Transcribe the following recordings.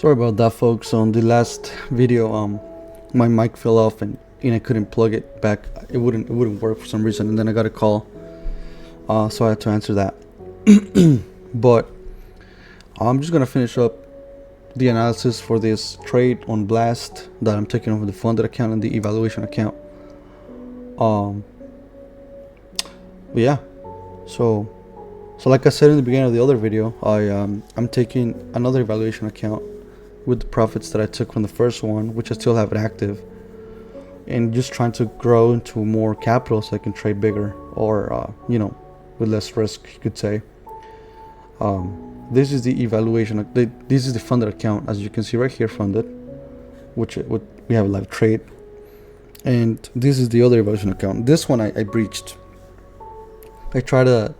Sorry about that, folks. On the last video, my mic fell off and I couldn't plug it back. It wouldn't work for some reason, and then I got a call, so I had to answer that. But I'm just gonna finish up the analysis for this trade on Blast that I'm taking over the funded account and the evaluation account. But yeah, so like I said in the beginning of the other video, I'm taking another evaluation account with the profits that I took from the first one, which I still have it active, and just trying to grow into more capital so I can trade bigger, or with less risk, you could say. This is the evaluation. This is the funded account, as you can see right here, funded, which we have a live trade, and this is the other evaluation account. This one I breached. I try to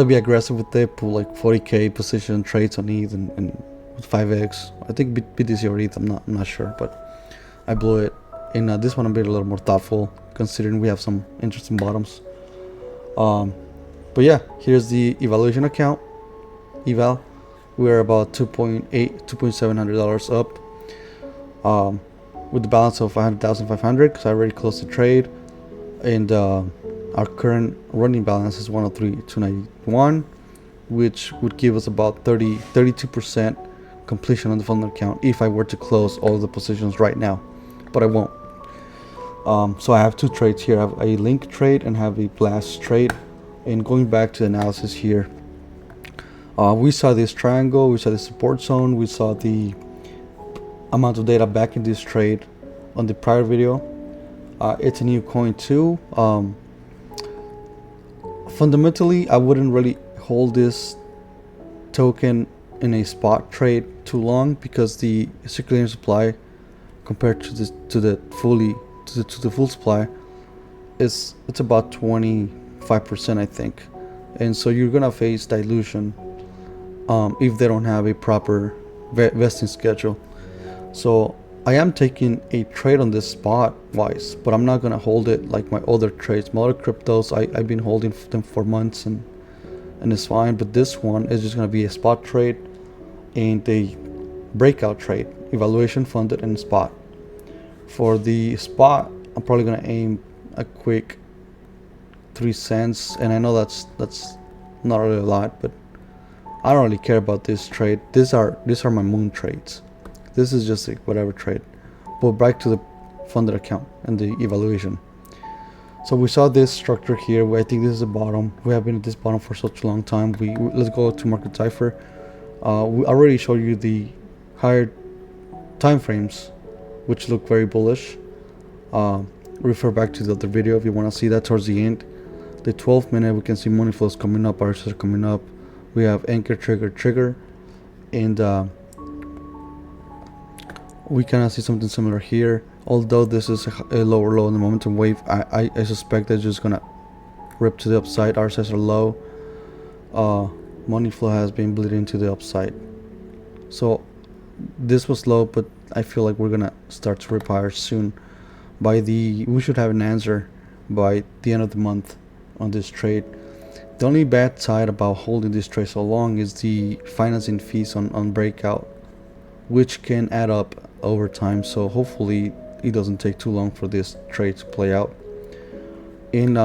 be aggressive with it, pull like 40k position trades on ETH and with 5x. I think BTC or ETH. I'm not sure, but I blew it. In this one, I'm being a little more thoughtful, considering we have some interesting bottoms. But yeah, here's the evaluation account. Eval, we're about $2,700 up, with the balance of 100,500 because I already closed the trade, and our current running balance is 103,291, which would give us about 32% completion on the funded account if I were to close all of the positions right now, but I won't. So I have two trades here. I have a link trade and have a blast trade. And going back to the analysis here, we saw this triangle, we saw the support zone, we saw the amount of data back in this trade on the prior video. It's a new coin too. Fundamentally, I wouldn't really hold this token in a spot trade too long, because the circulating supply compared to the full supply it's about 25%, I think, and so you're gonna face dilution if they don't have a proper vesting schedule. So I am taking a trade on this spot wise, but I'm not gonna hold it like my other trades. My other cryptos, I've been holding them for months and it's fine, but this one is just gonna be a spot trade and a breakout trade, evaluation, funded, and spot. For the spot, I'm probably gonna aim a quick 3 cents, and I know that's not really a lot, but I don't really care about this trade. These are my moon trades. This is just like whatever trade. But back to the funded account and the evaluation. So we saw this structure here. I think this is the bottom. We have been at this bottom for such a long time. Let's go to market cipher. We already showed you the higher time frames, which look very bullish. Refer back to the other video if you want to see that towards the end. The 12 minute, we can see money flows coming up, RSS are coming up. We have anchor, trigger, and we kind of see something similar here. Although this is a lower low in the momentum wave, I suspect it's just gonna rip to the upside. RSS are low. Money flow has been bleeding to the upside. So this was low, but I feel like we're gonna start to rip higher soon. We should have an answer by the end of the month on this trade. The only bad side about holding this trade so long is the financing fees on Breakout, which can add up over time. So hopefully it doesn't take too long for this trade to play out. And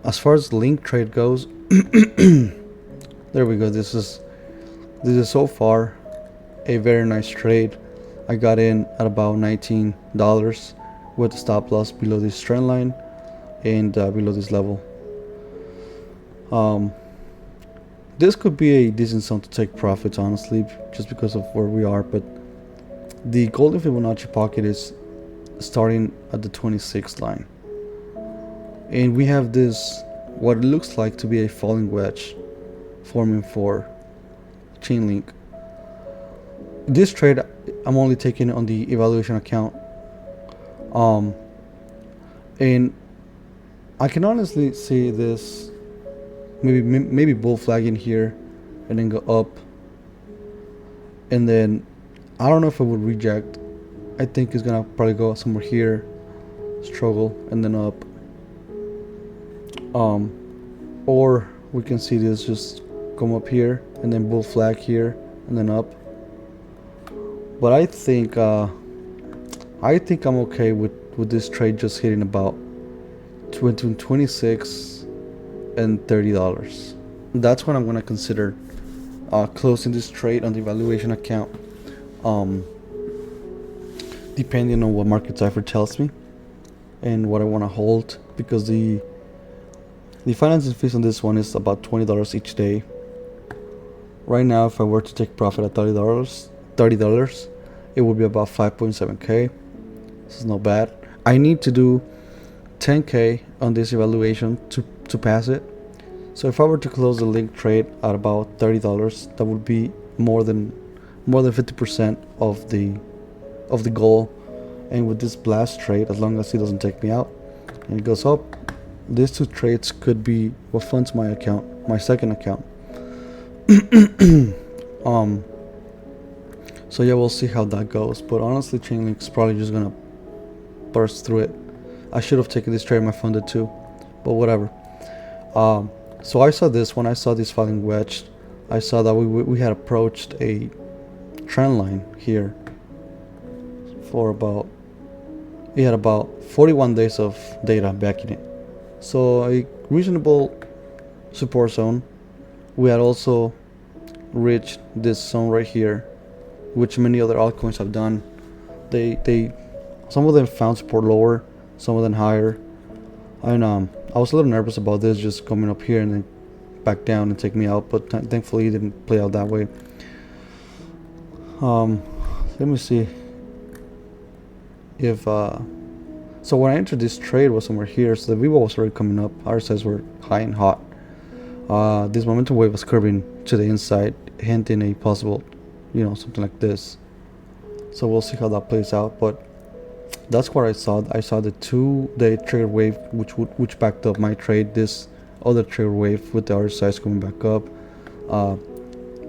as far as the link trade goes, there we go. This is so far a very nice trade. I got in at about $19 with the stop loss below this trend line and below this level. This could be a decent zone to take profits, honestly, just because of where we are, but the golden Fibonacci pocket is starting at the 26th line, and we have this, what it looks like to be a falling wedge forming for Chainlink. This trade I'm only taking on the evaluation account, and I can honestly see this maybe bull flagging here and then go up, and then I don't know if I would reject. I think it's gonna probably go somewhere here, struggle, and then up, or we can see this just come up here and then bull flag here and then up. But I think I'm okay with this trade just hitting about between 26 and $30. That's what I'm gonna consider closing this trade on the valuation account. Um, Depending on what market cipher tells me and what I want to hold, because the financing fees on this one is about $20 each day. Right now, if I were to take profit at $30, it would be about 5.7k. This is not bad. I need to do 10k on this evaluation to pass it. So if I were to close the link trade at about $30, that would be more than 50% of the goal. And with this blast trade, as long as he doesn't take me out and it goes up, these two trades could be what funds my account, my second account. um so yeah, we'll see how that goes, but honestly Chainlink's probably just gonna burst through it. I should have taken this trade on my funded too, but whatever. So I saw this when I saw this falling wedge. I saw that we had approached a trend line here for about, it had about 41 days of data backing it. So a reasonable support zone. We had also reached this zone right here, which many other altcoins have done. They some of them found support lower, some of them higher. And I was a little nervous about this just coming up here and then back down and take me out, but thankfully it didn't play out that way. Let me see if so when I entered this trade was somewhere here, so the Eval was already coming up. RSIs were high and hot. This momentum wave was curving to the inside, hinting a possible, something like this. So we'll see how that plays out, but that's what I saw. I saw the 2-day trigger wave, which backed up my trade. This other trigger wave with the RSIs coming back up,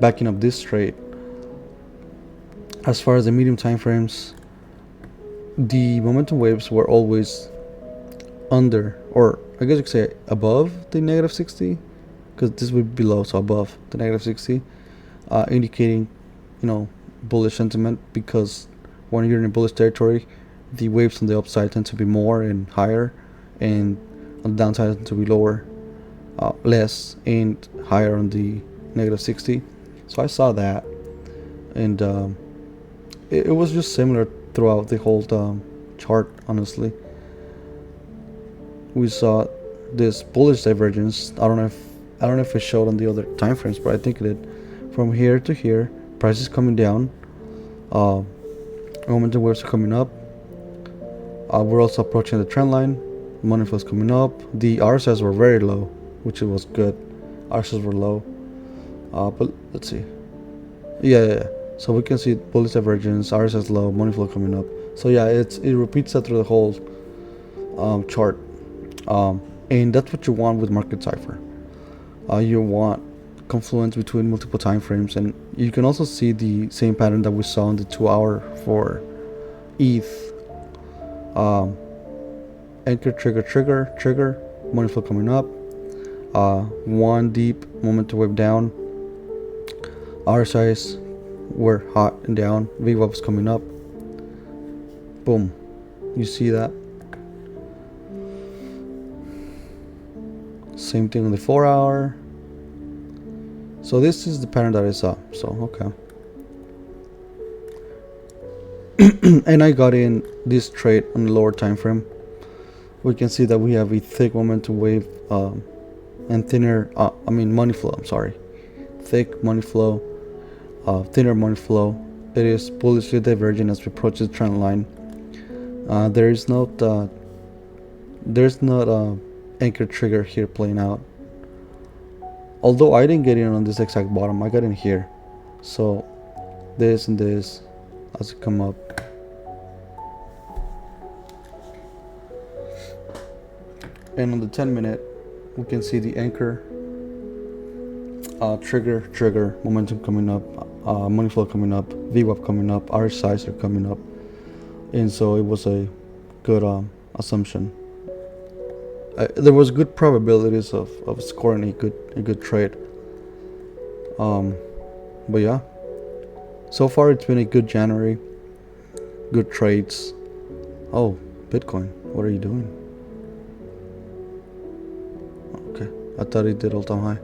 backing up this trade. As far as the medium time frames, the momentum waves were always under, or I guess you could say above the -60, because this would be below, so above the -60, indicating, bullish sentiment, because when you're in bullish territory, the waves on the upside tend to be more and higher, and on the downside tend to be lower, less and higher on the -60. So I saw that, and it was just similar throughout the whole chart. Honestly, we saw this bullish divergence. I don't know if it showed on the other time frames, but I think it did. From here to here, prices coming down, momentum waves are coming up. We're also approaching the trend line. Money flows coming up. The RSIs were very low, which was good. RSIs were low, but let's see. Yeah. So we can see bullish divergence, RSIs low, money flow coming up. So yeah, it repeats that through the whole chart, and that's what you want with market cipher. You want confluence between multiple time frames, and you can also see the same pattern that we saw on the 2-hour for ETH. Anchor, trigger, money flow coming up. One deep momentum wave down. RSIs were hot and down. VWAP was coming up. Boom. You see that? Same thing on the 4-hour. So this is the pattern that I saw. So okay. And I got in this trade on the lower time frame. We can see that we have a thick momentum wave and thinner. Money flow. I'm sorry. Thick money flow. Thinner money flow. It is bullishly divergent as we approach the trend line. There's not anchor trigger here playing out. Although I didn't get in on this exact bottom, I got in here. So this and this as it come up. And on the 10-minute, we can see the anchor, trigger, momentum coming up, money flow coming up, VWAP coming up, RSIs are coming up, and so it was a good assumption. There was good probabilities of scoring a good trade. But yeah, So far, it's been a good January. Good trades. Oh, Bitcoin. What are you doing? Okay, I thought it did all-time high.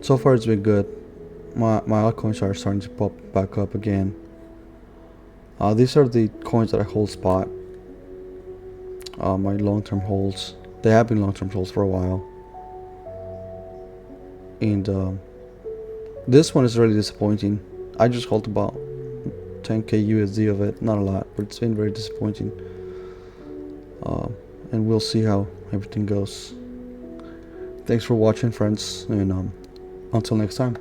So far it's been good. My altcoins are starting to pop back up again. These are the coins that I hold spot. My long-term holds. They have been long-term holds for a while. And this one is really disappointing. I just hold about 10k USD of it. Not a lot, but it's been very disappointing. And we'll see how everything goes. Thanks for watching, friends, and until next time.